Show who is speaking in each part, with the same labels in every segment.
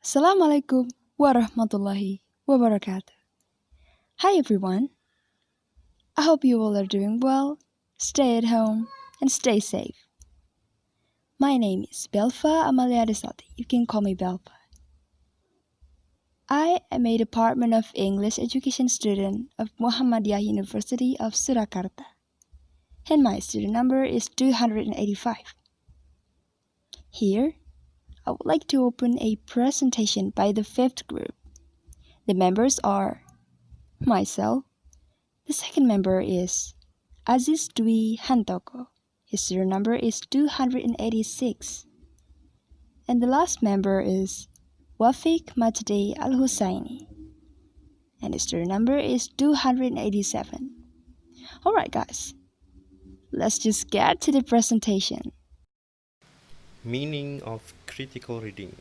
Speaker 1: Assalamualaikum warahmatullahi wabarakatuh. Hi everyone. I hope you all are doing well, stay at home, and stay safe. My name is Belva Amalia Destaty. You can call me Belva. I am a Department of English Education student of Muhammadiyah University of Surakarta, and my student number is 285. Here, I would like to open a presentation by the fifth group. The members are myself. The second member is Azis Hantoko. His serial number is 286. And the last member is Wafiiq Majdiy Husaini. And his serial number is 287. Alright guys, let's just get to the presentation.
Speaker 2: Meaning of critical reading.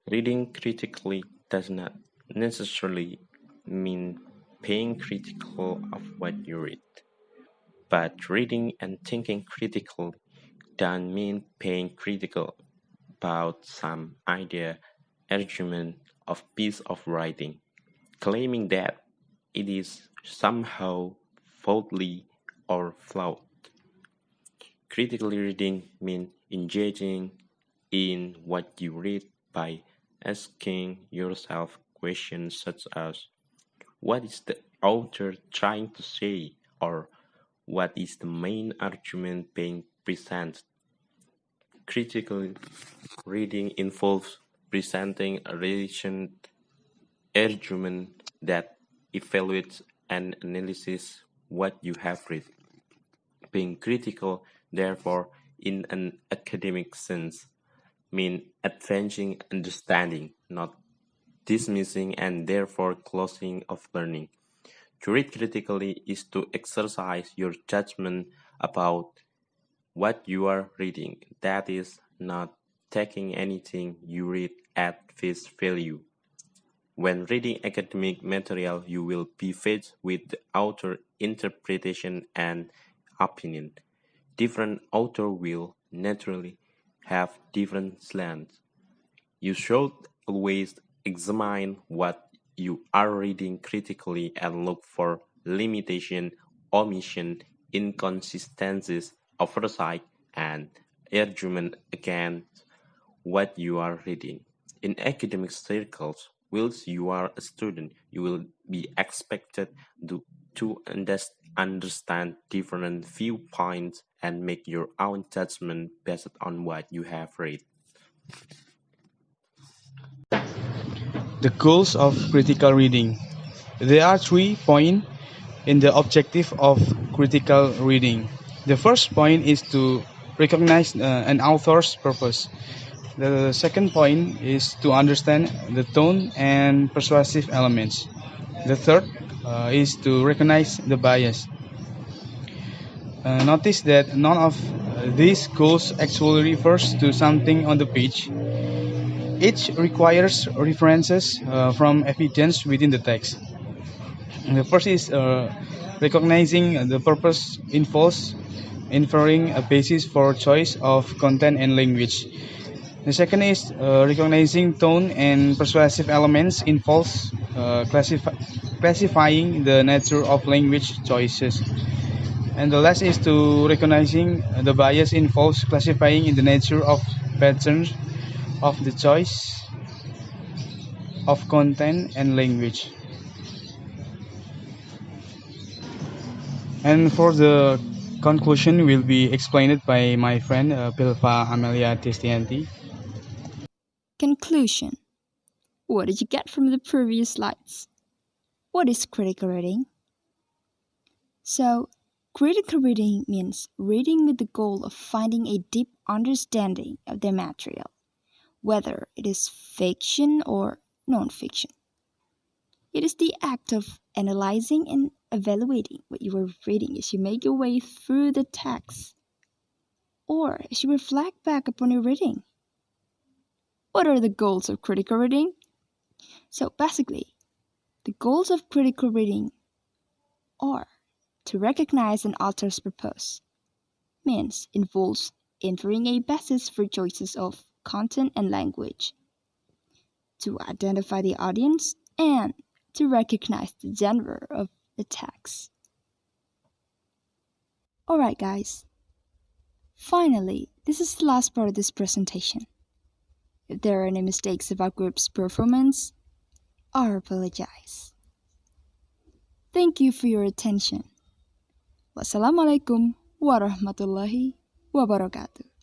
Speaker 2: Reading critically does not necessarily mean being critical of what you read. But reading and thinking critically don't mean being critical about some idea, argument, of piece of writing, claiming that it is somehow faulty or flawed. Critically reading means engaging in what you read by asking yourself questions such as what is the author trying to say, or what is the main argument being presented. Critical reading involves presenting a reasoned argument that evaluates and analyzes what you have read. Being critical, therefore, in an academic sense, means advancing understanding, not dismissing and therefore closing of learning. To read critically is to exercise your judgment about what you are reading, that is, not taking anything you read at face value. When reading academic material, you will be faced with the author interpretation and opinion. Different author will naturally have different slants. You should always examine what you are reading critically and look for limitation, omission, inconsistencies, oversight, and argument against what you are reading. In academic circles, whilst you are a student, you will be expected to understand different viewpoints and make your own judgment based on what you have read.
Speaker 3: The goals of critical reading. There are 3 points in the objective of critical reading. The first point is to recognize an author's purpose. The second point is to understand the tone and persuasive elements. The third is to recognize the bias. Notice that none of these goals actually refers to something on the page. Each requires references from evidence within the text. The first is recognizing the purpose involves inferring a basis for choice of content and language. The second is recognizing tone and persuasive elements involves classifying the nature of language choices. And the last is to recognizing the bias involves classifying in the nature of patterns of the choice of content and language. And for the conclusion will be explained by my friend Belva Amalia Destaty.
Speaker 1: Conclusion. What did you get from the previous slides? What is critical reading? So, critical reading means reading with the goal of finding a deep understanding of the material, whether it is fiction or non-fiction. It is the act of analyzing and evaluating what you are reading as you make your way through the text, or as you reflect back upon your reading. What are the goals of critical reading? So basically, the goals of critical reading are to recognize an author's purpose, means involves entering a basis for choices of content and language, to identify the audience, and to recognize the genre of the text. Alright guys, finally, this is the last part of this presentation. If there are any mistakes about group's performance, I apologize. Thank you for your attention. Wassalamualaikum warahmatullahi wabarakatuh.